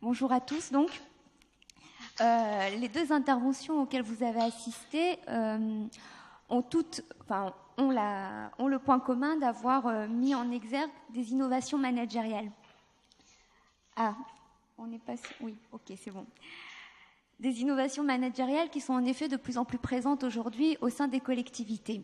Bonjour à tous. Donc, les deux interventions auxquelles vous avez assisté ont le point commun d'avoir mis en exergue des innovations managériales. Ah, on n'est pas... Oui, ok, c'est bon. Des innovations managériales qui sont en effet de plus en plus présentes aujourd'hui au sein des collectivités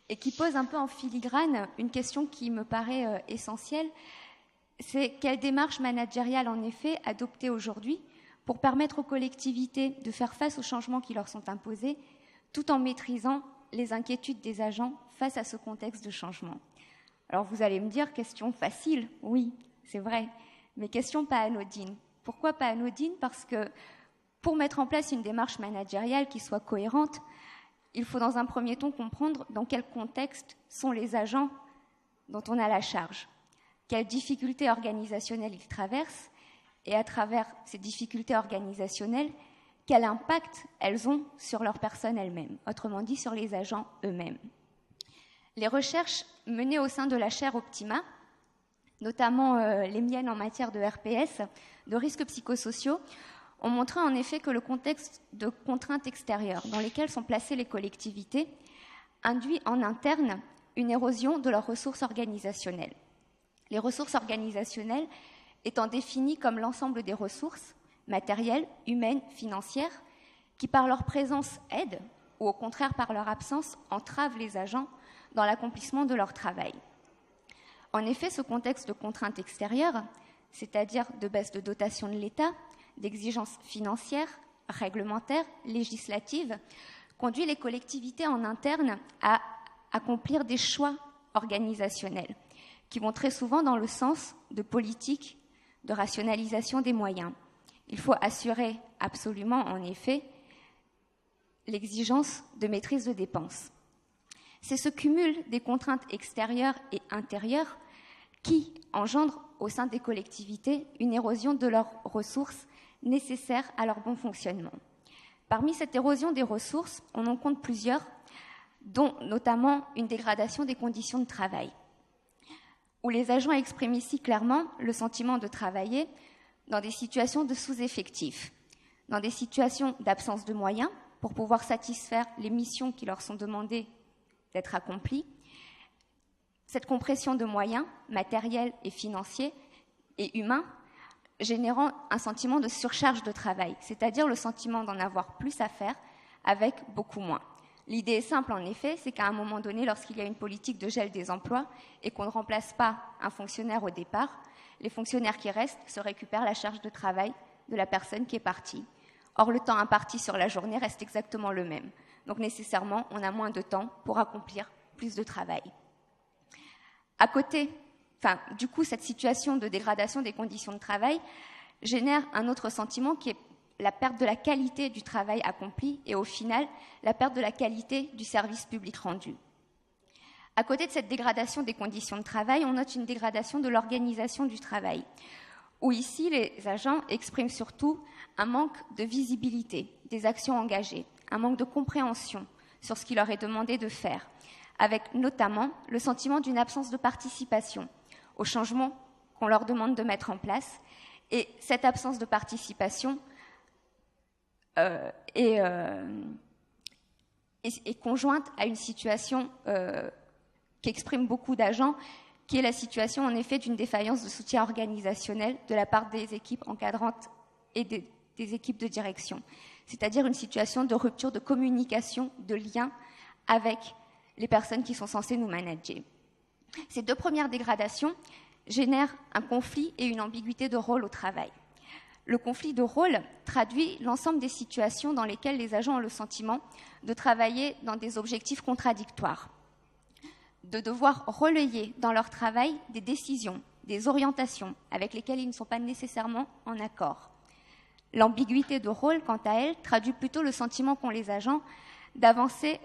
et qui posent un peu en filigrane une question qui me paraît essentielle. C'est quelle démarche managériale, en effet, adopter aujourd'hui pour permettre aux collectivités de faire face aux changements qui leur sont imposés, tout en maîtrisant les inquiétudes des agents face à ce contexte de changement. Alors vous allez me dire, question facile, oui, c'est vrai, mais question pas anodine. Pourquoi pas anodine? Parce que pour mettre en place une démarche managériale qui soit cohérente, il faut dans un premier temps comprendre dans quel contexte sont les agents dont on a la charge. Quelles difficultés organisationnelles ils traversent et à travers ces difficultés organisationnelles, quel impact elles ont sur leur personne elle-même, autrement dit sur les agents eux-mêmes. Les recherches menées au sein de la chaire Optima, notamment les miennes en matière de RPS, de risques psychosociaux, ont montré en effet que le contexte de contraintes extérieures dans lesquelles sont placées les collectivités induit en interne une érosion de leurs ressources organisationnelles. Les ressources organisationnelles étant définies comme l'ensemble des ressources matérielles, humaines, financières, qui par leur présence aident, ou au contraire par leur absence, entravent les agents dans l'accomplissement de leur travail. En effet, ce contexte de contraintes extérieures, c'est-à-dire de baisse de dotation de l'État, d'exigences financières, réglementaires, législatives, conduit les collectivités en interne à accomplir des choix organisationnels qui vont très souvent dans le sens de politiques de rationalisation des moyens. Il faut assurer absolument, en effet, l'exigence de maîtrise de dépenses. C'est ce cumul des contraintes extérieures et intérieures qui engendre au sein des collectivités une érosion de leurs ressources nécessaires à leur bon fonctionnement. Parmi cette érosion des ressources, on en compte plusieurs, dont notamment une dégradation des conditions de travail, où les agents expriment ici clairement le sentiment de travailler dans des situations de sous-effectif, dans des situations d'absence de moyens pour pouvoir satisfaire les missions qui leur sont demandées d'être accomplies. Cette compression de moyens matériels et financiers et humains générant un sentiment de surcharge de travail, c'est-à-dire le sentiment d'en avoir plus à faire avec beaucoup moins. L'idée est simple, en effet, c'est qu'à un moment donné, lorsqu'il y a une politique de gel des emplois et qu'on ne remplace pas un fonctionnaire au départ, les fonctionnaires qui restent se récupèrent la charge de travail de la personne qui est partie. Or, le temps imparti sur la journée reste exactement le même. Donc, nécessairement, on a moins de temps pour accomplir plus de travail. À côté, du coup, cette situation de dégradation des conditions de travail génère un autre sentiment qui est la perte de la qualité du travail accompli et au final, la perte de la qualité du service public rendu. À côté de cette dégradation des conditions de travail, on note une dégradation de l'organisation du travail, où ici, les agents expriment surtout un manque de visibilité des actions engagées, un manque de compréhension sur ce qui leur est demandé de faire, avec notamment le sentiment d'une absence de participation aux changements qu'on leur demande de mettre en place. Et cette absence de participation est conjointe à une situation qu'expriment beaucoup d'agents, qui est la situation en effet d'une défaillance de soutien organisationnel de la part des équipes encadrantes et des équipes de direction, c'est-à-dire une situation de rupture de communication, de lien avec les personnes qui sont censées nous manager. Ces deux premières dégradations génèrent un conflit et une ambiguïté de rôle au travail. Le conflit de rôle traduit l'ensemble des situations dans lesquelles les agents ont le sentiment de travailler dans des objectifs contradictoires, de devoir relayer dans leur travail des décisions, des orientations avec lesquelles ils ne sont pas nécessairement en accord. L'ambiguïté de rôle, quant à elle, traduit plutôt le sentiment qu'ont les agents d'avancer,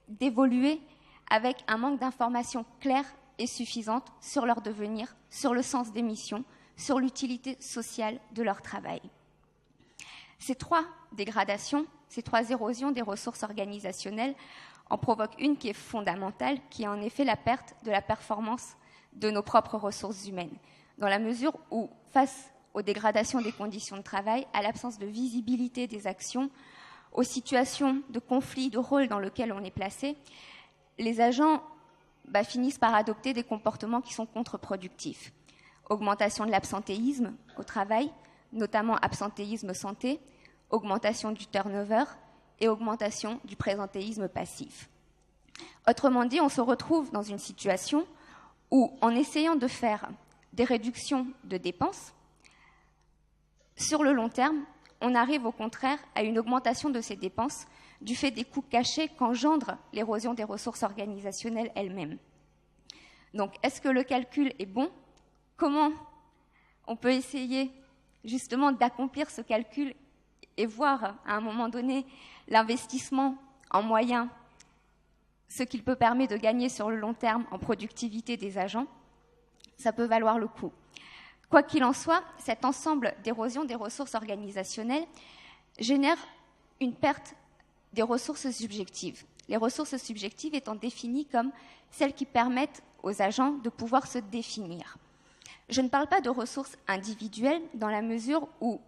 d'évoluer avec un manque d'informations claires et suffisantes sur leur devenir, sur le sens des missions, sur l'utilité sociale de leur travail. Ces trois dégradations, ces trois érosions des ressources organisationnelles en provoquent une qui est fondamentale, qui est en effet la perte de la performance de nos propres ressources humaines, dans la mesure où, face aux dégradations des conditions de travail, à l'absence de visibilité des actions, aux situations de conflit de rôle dans lesquelles on est placé, les agents finissent par adopter des comportements qui sont contre-productifs. Augmentation de l'absentéisme au travail, notamment absentéisme santé, augmentation du turnover et augmentation du présentéisme passif. Autrement dit, on se retrouve dans une situation où, en essayant de faire des réductions de dépenses, sur le long terme, on arrive au contraire à une augmentation de ces dépenses du fait des coûts cachés qu'engendre l'érosion des ressources organisationnelles elles-mêmes. Donc, est-ce que le calcul est bon ? Comment on peut essayer justement d'accomplir ce calcul et voir à un moment donné l'investissement en moyens, ce qu'il peut permettre de gagner sur le long terme en productivité des agents, ça peut valoir le coup. Quoi qu'il en soit, cet ensemble d'érosion des ressources organisationnelles génère une perte des ressources subjectives. Les ressources subjectives étant définies comme celles qui permettent aux agents de pouvoir se définir. Je ne parle pas de ressources individuelles dans la mesure où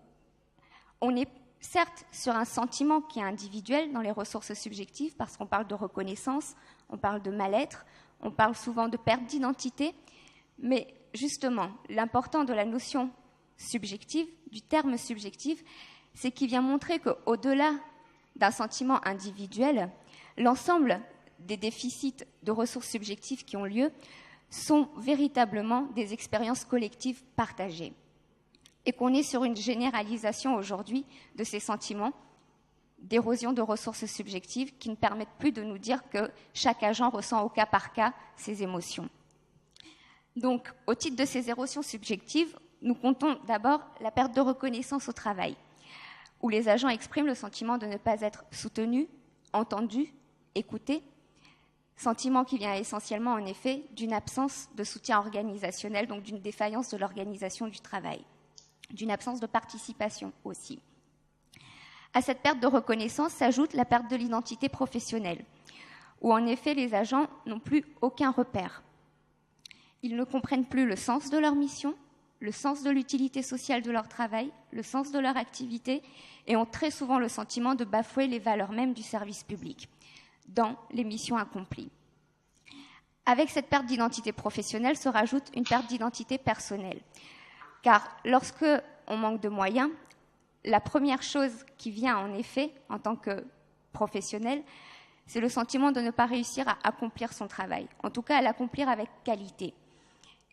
on est certes sur un sentiment qui est individuel dans les ressources subjectives parce qu'on parle de reconnaissance, on parle de mal-être, on parle souvent de perte d'identité, mais justement, l'important de la notion subjective, du terme subjectif, c'est qu'il vient montrer qu'au-delà d'un sentiment individuel, l'ensemble des déficits de ressources subjectives qui ont lieu sont véritablement des expériences collectives partagées. Et qu'on est sur une généralisation aujourd'hui de ces sentiments d'érosion de ressources subjectives qui ne permettent plus de nous dire que chaque agent ressent au cas par cas ses émotions. Donc, au titre de ces érosions subjectives, nous comptons d'abord la perte de reconnaissance au travail, où les agents expriment le sentiment de ne pas être soutenus, entendus, écoutés, sentiment qui vient essentiellement en effet d'une absence de soutien organisationnel, donc d'une défaillance de l'organisation du travail, d'une absence de participation aussi. À cette perte de reconnaissance s'ajoute la perte de l'identité professionnelle, où en effet les agents n'ont plus aucun repère. Ils ne comprennent plus le sens de leur mission, le sens de l'utilité sociale de leur travail, le sens de leur activité, et ont très souvent le sentiment de bafouer les valeurs mêmes du service public dans les missions accomplies. Avec cette perte d'identité professionnelle se rajoute une perte d'identité personnelle. Car lorsque on manque de moyens, la première chose qui vient en effet en tant que professionnel, c'est le sentiment de ne pas réussir à accomplir son travail, en tout cas à l'accomplir avec qualité.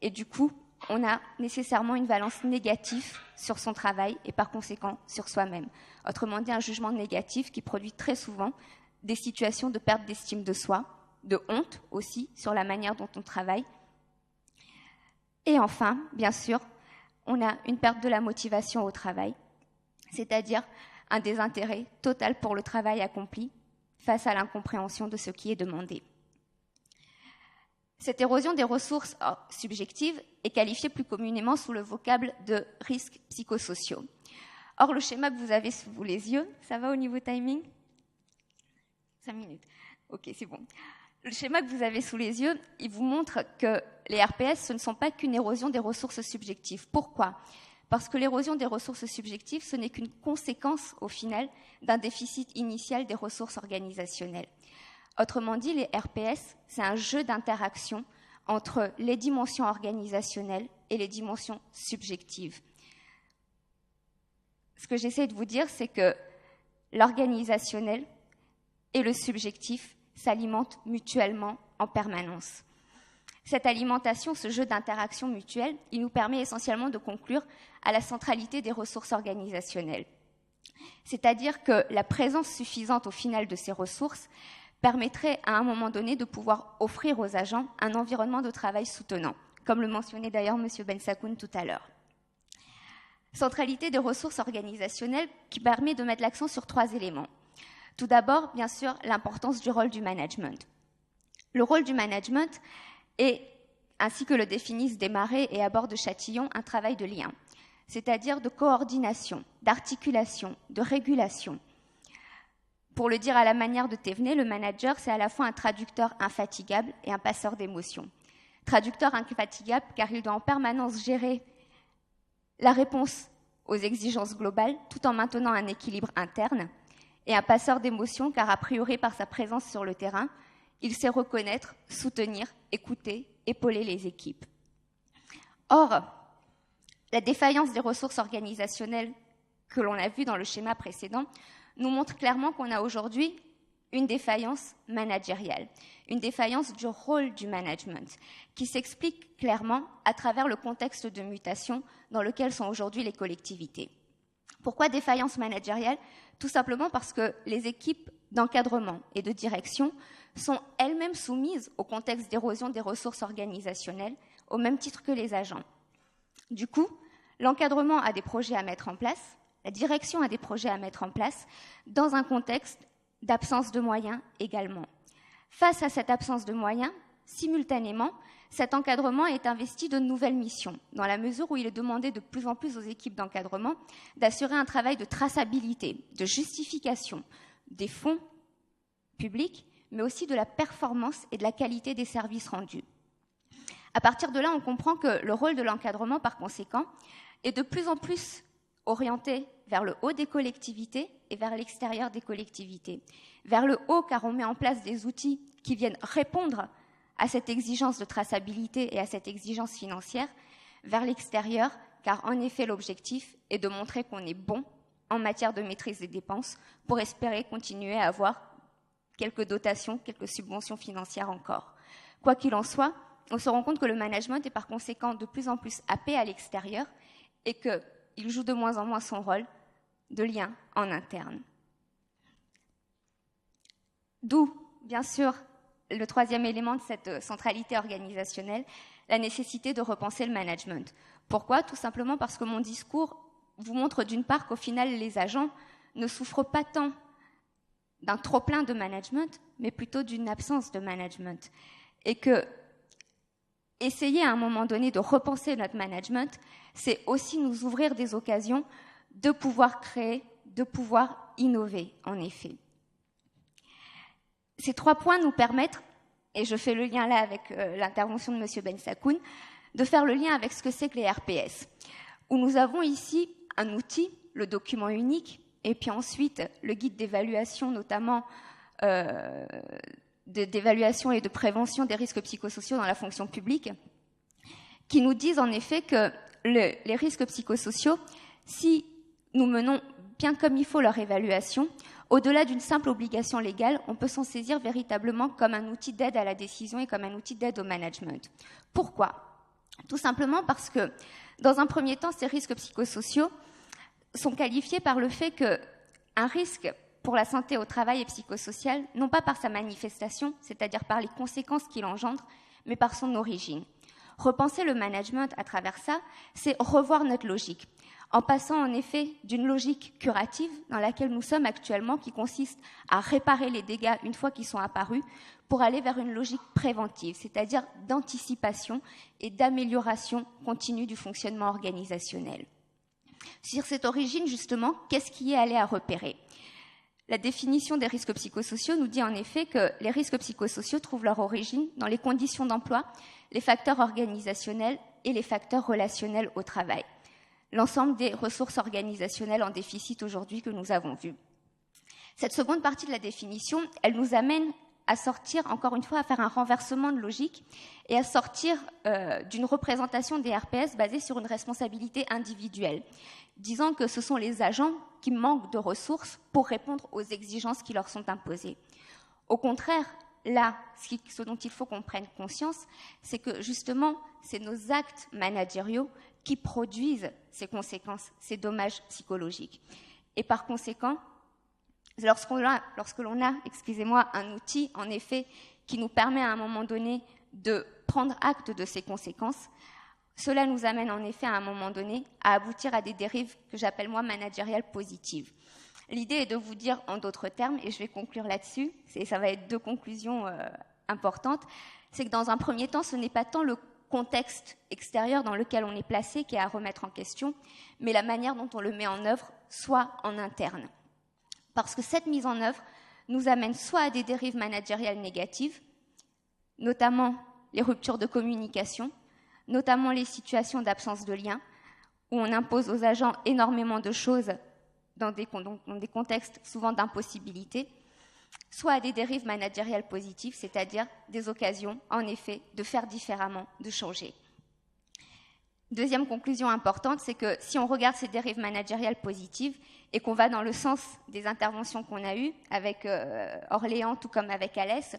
Et du coup, on a nécessairement une valence négative sur son travail et par conséquent sur soi-même. Autrement dit, un jugement négatif qui produit très souvent des situations de perte d'estime de soi, de honte aussi sur la manière dont on travaille. Et enfin, bien sûr, on a une perte de la motivation au travail, c'est-à-dire un désintérêt total pour le travail accompli face à l'incompréhension de ce qui est demandé. Cette érosion des ressources subjectives est qualifiée plus communément sous le vocable de risques psychosociaux. Or, le schéma que vous avez sous les yeux, ça va au niveau timing ? 5 minutes. Ok, c'est bon. Le schéma que vous avez sous les yeux, il vous montre que les RPS, ce ne sont pas qu'une érosion des ressources subjectives. Pourquoi ? Parce que l'érosion des ressources subjectives, ce n'est qu'une conséquence, au final, d'un déficit initial des ressources organisationnelles. Autrement dit, les RPS, c'est un jeu d'interaction entre les dimensions organisationnelles et les dimensions subjectives. Ce que j'essaie de vous dire, c'est que l'organisationnel et le subjectif s'alimentent mutuellement en permanence. Cette alimentation, ce jeu d'interaction mutuelle, il nous permet essentiellement de conclure à la centralité des ressources organisationnelles. C'est-à-dire que la présence suffisante au final de ces ressources permettrait à un moment donné de pouvoir offrir aux agents un environnement de travail soutenant, comme le mentionnait d'ailleurs M. Bensakoun tout à l'heure. Centralité des ressources organisationnelles qui permet de mettre l'accent sur 3 éléments. Tout d'abord, bien sûr, l'importance du rôle du management. Le rôle du management est, ainsi que le définissent Desmarais et Abord de Châtillon, un travail de lien, c'est-à-dire de coordination, d'articulation, de régulation. Pour le dire à la manière de Thévenet, le manager, c'est à la fois un traducteur infatigable et un passeur d'émotions. Traducteur infatigable car il doit en permanence gérer la réponse aux exigences globales tout en maintenant un équilibre interne, et un passeur d'émotions car a priori par sa présence sur le terrain, il sait reconnaître, soutenir, écouter, épauler les équipes. Or, la défaillance des ressources organisationnelles que l'on a vues dans le schéma précédent nous montre clairement qu'on a aujourd'hui une défaillance managériale, une défaillance du rôle du management, qui s'explique clairement à travers le contexte de mutation dans lequel sont aujourd'hui les collectivités. Pourquoi défaillance managériale ? Tout simplement parce que les équipes d'encadrement et de direction sont elles-mêmes soumises au contexte d'érosion des ressources organisationnelles, au même titre que les agents. Du coup, l'encadrement a des projets à mettre en place, la direction a des projets à mettre en place, dans un contexte d'absence de moyens également. Face à cette absence de moyens, simultanément, cet encadrement est investi de nouvelles missions, dans la mesure où il est demandé de plus en plus aux équipes d'encadrement d'assurer un travail de traçabilité, de justification des fonds publics, mais aussi de la performance et de la qualité des services rendus. À partir de là, on comprend que le rôle de l'encadrement, par conséquent, est de plus en plus orienté vers le haut des collectivités et vers l'extérieur des collectivités. Vers le haut, car on met en place des outils qui viennent répondre à cette exigence de traçabilité et à cette exigence financière. Vers l'extérieur, car en effet, l'objectif est de montrer qu'on est bon en matière de maîtrise des dépenses pour espérer continuer à avoir quelques dotations, quelques subventions financières encore. Quoi qu'il en soit, on se rend compte que le management est par conséquent de plus en plus happé à l'extérieur et qu'il joue de moins en moins son rôle de lien en interne. D'où, bien sûr, le troisième élément de cette centralité organisationnelle, la nécessité de repenser le management. Pourquoi ? Tout simplement parce que mon discours vous montre d'une part qu'au final, les agents ne souffrent pas tant d'un trop-plein de management, mais plutôt d'une absence de management. Et que essayer à un moment donné de repenser notre management, c'est aussi nous ouvrir des occasions de pouvoir créer, de pouvoir innover, en effet. Ces 3 points nous permettent, et je fais le lien là avec l'intervention de M. Bensakoun, de faire le lien avec ce que c'est que les RPS, où nous avons ici un outil, le document unique, et puis ensuite le guide d'évaluation, notamment d'évaluation et de prévention des risques psychosociaux dans la fonction publique, qui nous disent en effet que les risques psychosociaux, si nous menons bien comme il faut leur évaluation, au-delà d'une simple obligation légale, on peut s'en saisir véritablement comme un outil d'aide à la décision et comme un outil d'aide au management. Pourquoi ? Tout simplement parce que, dans un premier temps, ces risques psychosociaux sont qualifiés par le fait qu'un risque pour la santé au travail et psychosocial, non pas par sa manifestation, c'est-à-dire par les conséquences qu'il engendre, mais par son origine. Repenser le management à travers ça, c'est revoir notre logique, en passant en effet d'une logique curative dans laquelle nous sommes actuellement, qui consiste à réparer les dégâts une fois qu'ils sont apparus, pour aller vers une logique préventive, c'est-à-dire d'anticipation et d'amélioration continue du fonctionnement organisationnel. Sur cette origine, justement, qu'est-ce qui est allé à repérer ? La définition des risques psychosociaux nous dit en effet que les risques psychosociaux trouvent leur origine dans les conditions d'emploi, les facteurs organisationnels et les facteurs relationnels au travail. L'ensemble des ressources organisationnelles en déficit aujourd'hui que nous avons vues. Cette seconde partie de la définition, elle nous amène à sortir, encore une fois, à faire un renversement de logique et à sortir d'une représentation des RPS basée sur une responsabilité individuelle, disant que ce sont les agents qui manquent de ressources pour répondre aux exigences qui leur sont imposées. Au contraire, là, ce dont il faut qu'on prenne conscience, c'est que justement, c'est nos actes managériaux qui produisent ces conséquences, ces dommages psychologiques. Et par conséquent, lorsque l'on a, un outil, en effet, qui nous permet à un moment donné de prendre acte de ces conséquences, cela nous amène en effet à un moment donné à aboutir à des dérives que j'appelle moi managériales positives. L'idée est de vous dire en d'autres termes, et je vais conclure là-dessus, ça va être 2 conclusions importantes, c'est que dans un premier temps, ce n'est pas tant le contexte extérieur dans lequel on est placé qui est à remettre en question, mais la manière dont on le met en œuvre, soit en interne. Parce que cette mise en œuvre nous amène soit à des dérives managériales négatives, notamment les ruptures de communication, notamment les situations d'absence de lien, où on impose aux agents énormément de choses dans des contextes souvent d'impossibilité, soit à des dérives managériales positives, c'est-à-dire des occasions, en effet, de faire différemment, de changer. Deuxième conclusion importante, c'est que si on regarde ces dérives managériales positives et qu'on va dans le sens des interventions qu'on a eues avec Orléans, tout comme avec Alès,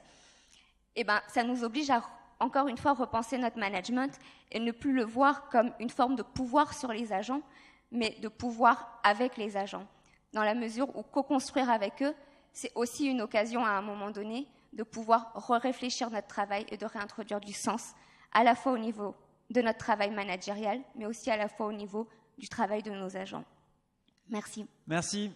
eh ben, ça nous oblige à, encore une fois, repenser notre management et ne plus le voir comme une forme de pouvoir sur les agents, mais de pouvoir avec les agents, dans la mesure où co-construire avec eux, c'est aussi une occasion à un moment donné de pouvoir réfléchir notre travail et de réintroduire du sens, à la fois au niveau de notre travail managérial, mais aussi à la fois au niveau du travail de nos agents. Merci. Merci.